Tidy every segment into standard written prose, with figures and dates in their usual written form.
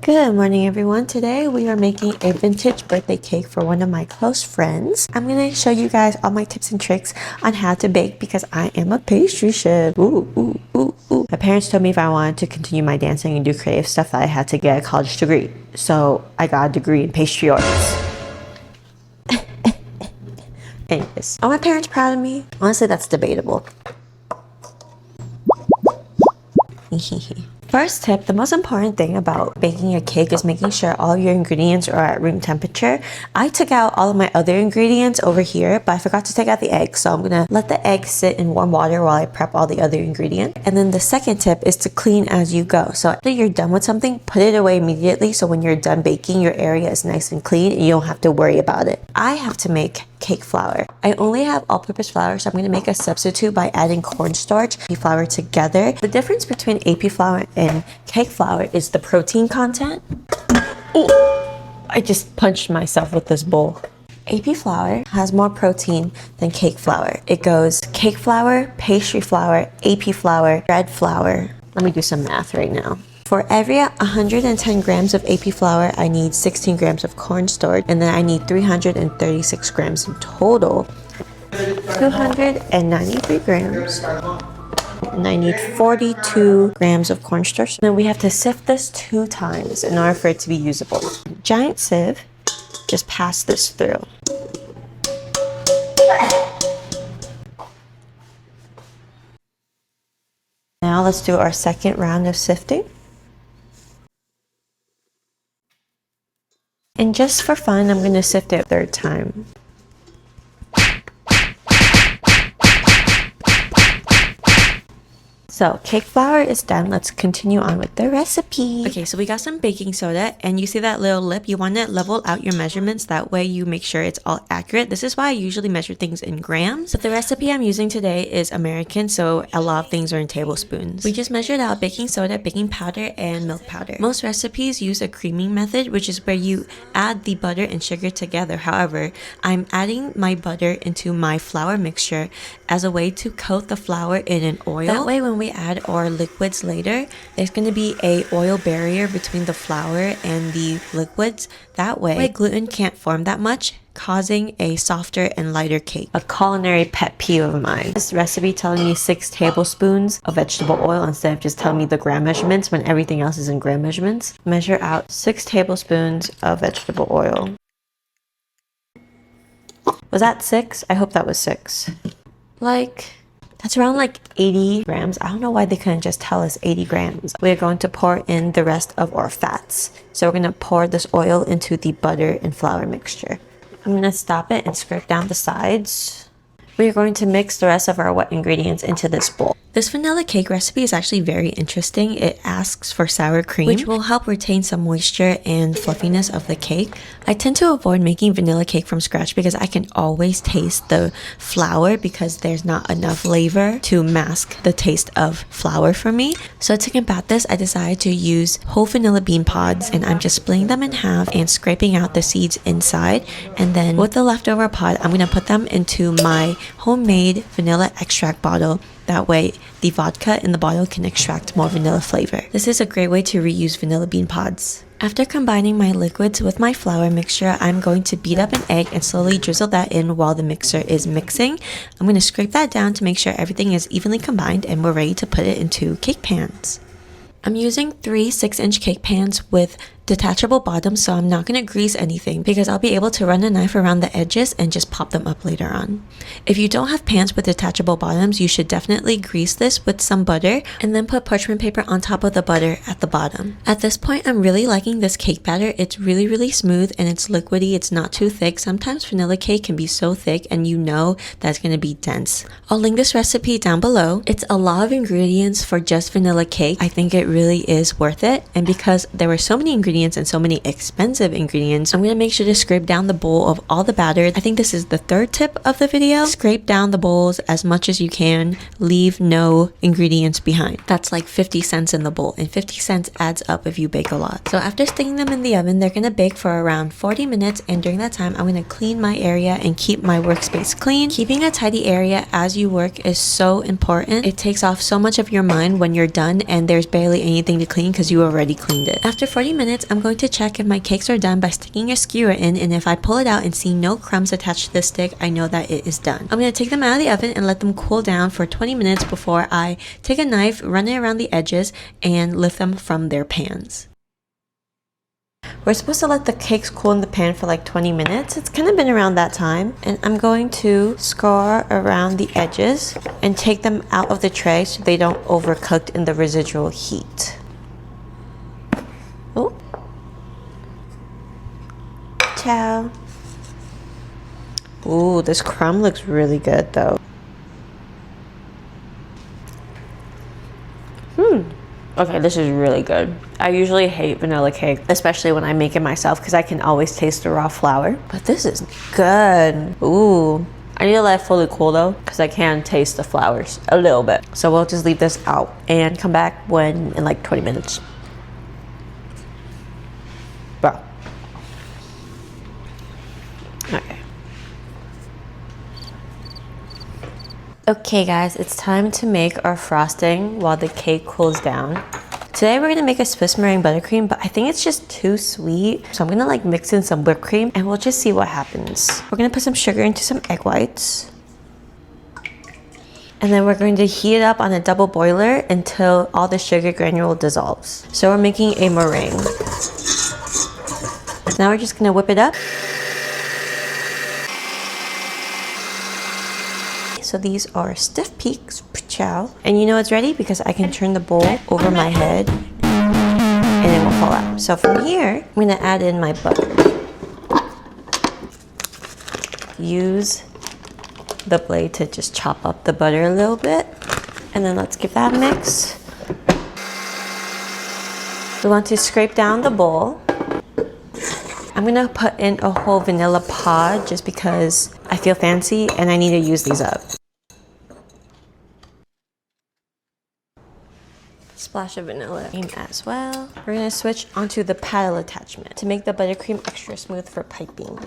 Good morning everyone. Today we are making a vintage birthday cake for one of my close friends. I'm going to show you guys all my tips and tricks on how to bake because I am a pastry chef. Ooh. My parents told me if I wanted to continue my dancing and do creative stuff that I had to get a college degree. So I got a degree in pastry arts. Anyways, are my parents proud of me? Honestly, that's debatable. First tip, the most important thing about baking a cake is making sure all your ingredients are at room temperature. I took out all of my other ingredients over here, but I forgot to take out the egg. So I'm gonna let the egg sit in warm water while I prep all the other ingredients. And then the second tip is to clean as you go. So after you're done with something, put it away immediately. So when you're done baking, your area is nice and clean and you don't have to worry about it. I have to make cake flour. I only have all-purpose flour, so I'm going to make a substitute by adding cornstarch and flour together. The difference between AP flour and cake flour is the protein content. Ooh, I just punched myself with this bowl. AP flour has more protein than cake flour. It goes cake flour, pastry flour, AP flour, bread flour. Let me do some math right now. For every 110 grams of AP flour, I need 16 grams of cornstarch, and then I need 336 grams in total. 293 grams. And I need 42 grams of cornstarch. Then we have to sift this 2 times in order for it to be usable. Giant sieve, just pass this through. Now let's do our second round of sifting. And just for fun, I'm going to sift it a third time. So cake flour is done. Let's continue on with the recipe. Okay, so we got some baking soda, and you see that little lip? You want to level out your measurements. That way you make sure it's all accurate. This is why I usually measure things in grams. But the recipe I'm using today is American, so a lot of things are in tablespoons. We just measured out baking soda, baking powder, and milk powder. Most recipes use a creaming method, which is where you add the butter and sugar together. However, I'm adding my butter into my flour mixture as a way to coat the flour in an oil. That way when we add our liquids later, there's going to be a oil barrier between the flour and the liquids. That way gluten can't form that much, causing a softer and lighter cake. A culinary pet peeve of mine. This recipe telling me 6 tablespoons of vegetable oil instead of just telling me the gram measurements when everything else is in gram measurements. Measure out 6 tablespoons of vegetable oil. Was that 6? I hope that was 6. That's around 80 grams. I don't know why they couldn't just tell us 80 grams. We are going to pour in the rest of our fats. So we're going to pour this oil into the butter and flour mixture. I'm going to stop it and scrape down the sides. We are going to mix the rest of our wet ingredients into this bowl. This vanilla cake recipe is actually very interesting. It asks for sour cream, which will help retain some moisture and fluffiness of the cake. I tend to avoid making vanilla cake from scratch because I can always taste the flour because there's not enough flavor to mask the taste of flour for me. So to combat this, I decided to use whole vanilla bean pods, and I'm just splitting them in half and scraping out the seeds inside. And then with the leftover pod, I'm going to put them into my homemade vanilla extract bottle. That way, the vodka in the bottle can extract more vanilla flavor. This is a great way to reuse vanilla bean pods. After combining my liquids with my flour mixture, I'm going to beat up an egg and slowly drizzle that in while the mixer is mixing. I'm going to scrape that down to make sure everything is evenly combined, and we're ready to put it into cake pans. I'm using 3 6-inch cake pans with detachable bottoms, so I'm not going to grease anything because I'll be able to run a knife around the edges and just pop them up later on. If you don't have pans with detachable bottoms, you should definitely grease this with some butter and then put parchment paper on top of the butter at the bottom. At this point, I'm really liking this cake batter. It's really smooth and it's liquidy. It's not too thick. Sometimes vanilla cake can be so thick and you know that it's going to be dense. I'll link this recipe down below. It's a lot of ingredients for just vanilla cake. I think it really is worth it, and because there were so many ingredients and so many expensive ingredients, I'm going to make sure to scrape down the bowl of all the batter. I think this is the 3rd tip of the video. Scrape down the bowls as much as you can. Leave no ingredients behind. That's like 50 cents in the bowl, and 50 cents adds up if you bake a lot. So after sticking them in the oven, they're going to bake for around 40 minutes, and during that time, I'm going to clean my area and keep my workspace clean. Keeping a tidy area as you work is so important. It takes off so much of your mind when you're done and there's barely anything to clean because you already cleaned it. After 40 minutes, minutes, I'm going to check if my cakes are done by sticking a skewer in, and if I pull it out and see no crumbs attached to the stick, I know that it is done. I'm going to take them out of the oven and let them cool down for 20 minutes before I take a knife, run it around the edges, and lift them from their pans. We're supposed to let the cakes cool in the pan for like 20 minutes. It's kind of been around that time. And I'm going to score around the edges and take them out of the tray so they don't overcook in the residual heat. Oh. Ciao. Ooh, this crumb looks really good though. Okay, this is really good. I usually hate vanilla cake, especially when I make it myself because I can always taste the raw flour. But this is good. Ooh. I need to let it fully cool though because I can taste the flours a little bit. So we'll just leave this out and come back in like 20 minutes. Bro. Okay. Okay guys, it's time to make our frosting while the cake cools down. Today we're gonna make a Swiss meringue buttercream, but I think it's just too sweet. So I'm gonna like mix in some whipped cream and we'll just see what happens. We're gonna put some sugar into some egg whites. And then we're going to heat it up on a double boiler until all the sugar granule dissolves. So we're making a meringue. Now we're just gonna whip it up. So these are stiff peaks, chow. And you know it's ready because I can turn the bowl over my head and it won't fall out. So from here, I'm gonna add in my butter. Use the blade to just chop up the butter a little bit. And then let's give that a mix. We want to scrape down the bowl. I'm gonna put in a whole vanilla pod just because I feel fancy and I need to use these up. Splash of vanilla cream as well. We're gonna switch onto the paddle attachment to make the buttercream extra smooth for piping.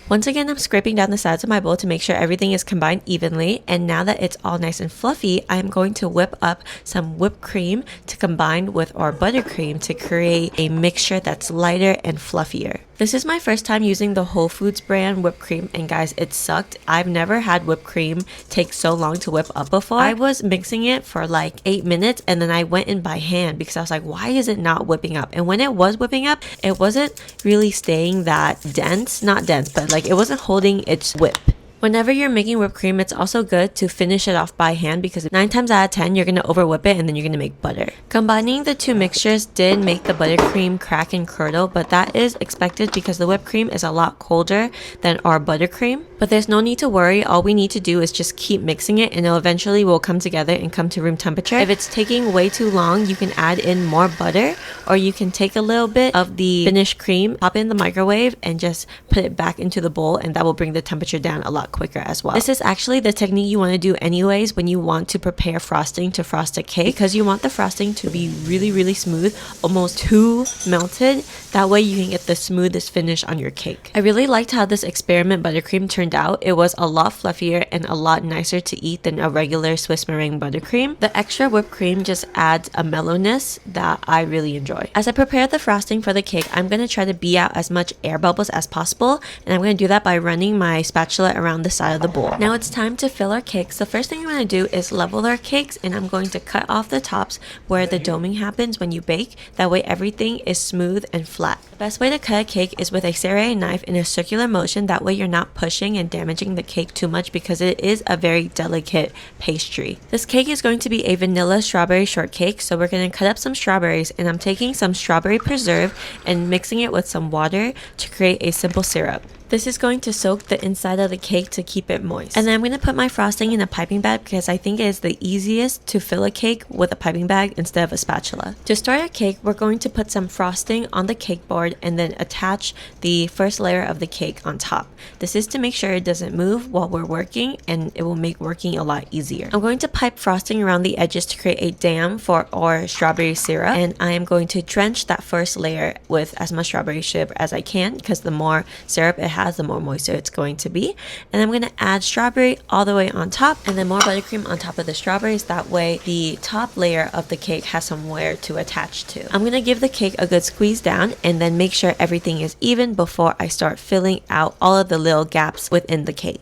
Once again, I'm scraping down the sides of my bowl to make sure everything is combined evenly. And now that it's all nice and fluffy, I'm going to whip up some whipped cream to combine with our buttercream to create a mixture that's lighter and fluffier. This is my first time using the Whole Foods brand whipped cream, and guys, it sucked. I've never had whipped cream take so long to whip up before. I was mixing it for like 8 minutes and then I went in by hand because I was like, why is it not whipping up? And when it was whipping up, it wasn't really staying that dense, not dense, but like it wasn't holding its whip. Whenever you're making whipped cream, it's also good to finish it off by hand because 9 times out of 10, you're going to over whip it and then you're going to make butter. Combining the two mixtures did make the buttercream crack and curdle, but that is expected because the whipped cream is a lot colder than our buttercream. But there's no need to worry. All we need to do is just keep mixing it and it eventually will come together and come to room temperature. If it's taking way too long, you can add in more butter, or you can take a little bit of the finished cream, pop it in the microwave, and just put it back into the bowl, and that will bring the temperature down a lot quicker as well. This is actually the technique you want to do anyways when you want to prepare frosting to frost a cake, because you want the frosting to be really smooth, almost too melted. That way you can get the smoothest finish on your cake. I really liked how this experiment buttercream turned out. It was a lot fluffier and a lot nicer to eat than a regular Swiss meringue buttercream. The extra whipped cream just adds a mellowness that I really enjoy. As I prepare the frosting for the cake, I'm going to try to beat out as much air bubbles as possible, and I'm going to do that by running my spatula around the side of the bowl. Now it's time to fill our cakes. The first thing I'm going to do is level our cakes, and I'm going to cut off the tops where the doming happens when you bake. That way everything is smooth and flat. The best way to cut a cake is with a serrated knife in a circular motion. That way you're not pushing and damaging the cake too much because it is a very delicate pastry. This cake is going to be a vanilla strawberry shortcake, so we're going to cut up some strawberries, and I'm taking some strawberry preserve and mixing it with some water to create a simple syrup. This is going to soak the inside of the cake to keep it moist. And then I'm going to put my frosting in a piping bag because I think it is the easiest to fill a cake with a piping bag instead of a spatula. To start our cake, we're going to put some frosting on the cake board and then attach the first layer of the cake on top. This is to make sure it doesn't move while we're working, and it will make working a lot easier. I'm going to pipe frosting around the edges to create a dam for our strawberry syrup, and I am going to drench that first layer with as much strawberry syrup as I can because the more syrup it has, the more moisture it's going to be. And I'm going to add strawberry all the way on top, and then more buttercream on top of the strawberries. That way the top layer of the cake has somewhere to attach to. I'm going to give the cake a good squeeze down and then make sure everything is even before I start filling out all of the little gaps within the cake.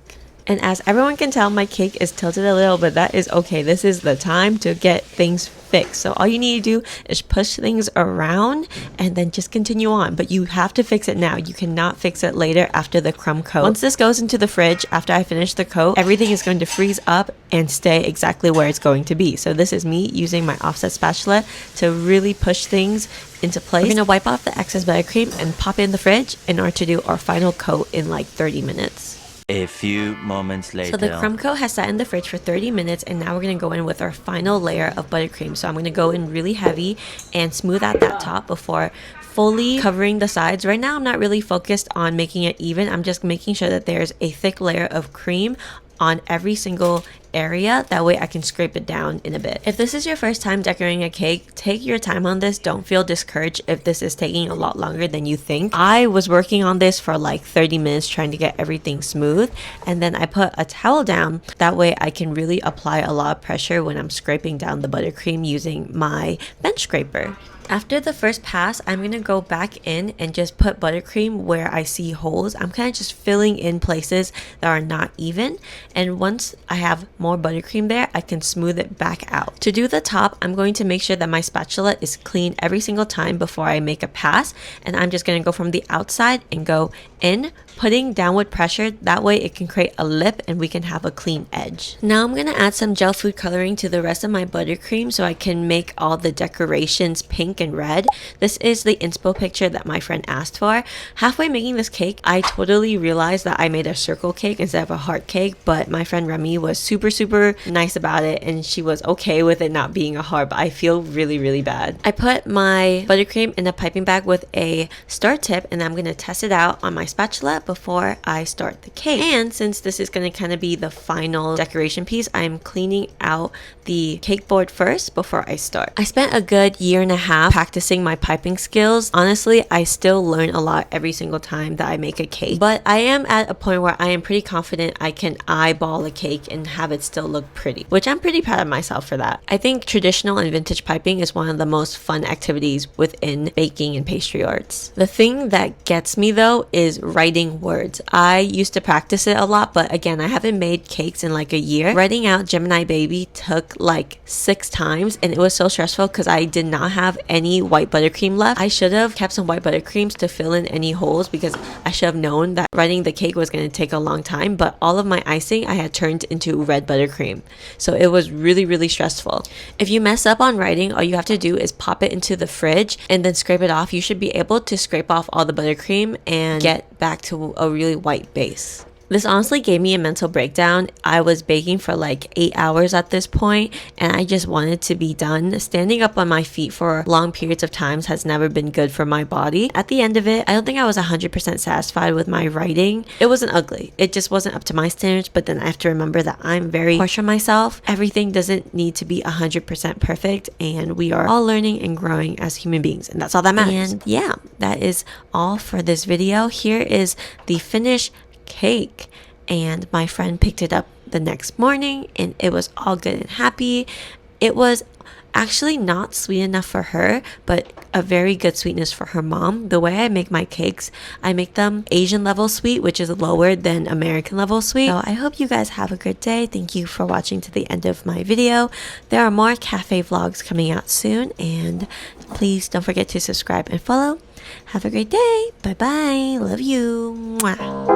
And as everyone can tell, my cake is tilted a little, but that is okay. This is the time to get things fixed. So all you need to do is push things around and then just continue on. But you have to fix it now. You cannot fix it later after the crumb coat. Once this goes into the fridge, after I finish the coat, everything is going to freeze up and stay exactly where it's going to be. So this is me using my offset spatula to really push things into place. We're going to wipe off the excess buttercream and pop it in the fridge in order to do our final coat in like 30 minutes. A few moments later. So the crumb coat has sat in the fridge for 30 minutes, and now we're going to go in with our final layer of buttercream. So I'm going to go in really heavy and smooth out that top before fully covering the sides. Right now I'm not really focused on making it even. I'm just making sure that there's a thick layer of cream on every single area. That way I can scrape it down in a bit. If this is your first time decorating a cake, take your time on this. Don't feel discouraged if this is taking a lot longer than you think. I was working on this for like 30 minutes trying to get everything smooth, and then I put a towel down. That way I can really apply a lot of pressure when I'm scraping down the buttercream using my bench scraper. After the first pass, I'm going to go back in and just put buttercream where I see holes. I'm kind of just filling in places that are not even. And once I have more buttercream there, I can smooth it back out. To do the top, I'm going to make sure that my spatula is clean every single time before I make a pass. And I'm just going to go from the outside and go in, putting downward pressure. That way it can create a lip and we can have a clean edge. Now I'm going to add some gel food coloring to the rest of my buttercream so I can make all the decorations pink and red. This is the inspo picture that my friend asked for. Halfway making this cake, I totally realized that I made a circle cake instead of a heart cake, but my friend Remy was super nice about it and she was okay with it not being a heart, but I feel really bad. I put my buttercream in a piping bag with a star tip, and I'm going to test it out on my spatula before I start the cake. And since this is going to kind of be the final decoration piece, I'm cleaning out the cake board first before I start. I spent a good year and a half practicing my piping skills. Honestly, I still learn a lot every single time that I make a cake, but I am at a point where I am pretty confident I can eyeball a cake and have it still look pretty, which I'm pretty proud of myself for that. I think traditional and vintage piping is one of the most fun activities within baking and pastry arts. The thing that gets me though is writing words. I used to practice it a lot, but again, I haven't made cakes in like a year. Writing out Gemini Baby took like 6 times, and it was so stressful because I did not have any white buttercream left. I should have kept some white buttercreams to fill in any holes because I should have known that writing the cake was going to take a long time, but all of my icing I had turned into red buttercream. So it was really stressful. If you mess up on writing, all you have to do is pop it into the fridge and then scrape it off. You should be able to scrape off all the buttercream and get back to a really white base. This honestly gave me a mental breakdown. I was baking for like 8 hours at this point, and I just wanted to be done. Standing up on my feet for long periods of times has never been good for my body. At the end of it, I don't think I was 100% satisfied with my writing. It wasn't ugly. It just wasn't up to my standards, but then I have to remember that I'm very harsh on myself. Everything doesn't need to be 100% perfect, and we are all learning and growing as human beings, and that's all that matters. And yeah, that is all for this video. Here is the finished cake, and my friend picked it up the next morning and it was all good and happy. It was actually not sweet enough for her, but a very good sweetness for her mom. The way I make my cakes, I make them Asian level sweet, which is lower than American level sweet. So I hope you guys have a good day. Thank you for watching to the end of my video. There are more cafe vlogs coming out soon, and please don't forget to subscribe and follow. Have a great day. Bye bye. Love you. Mwah.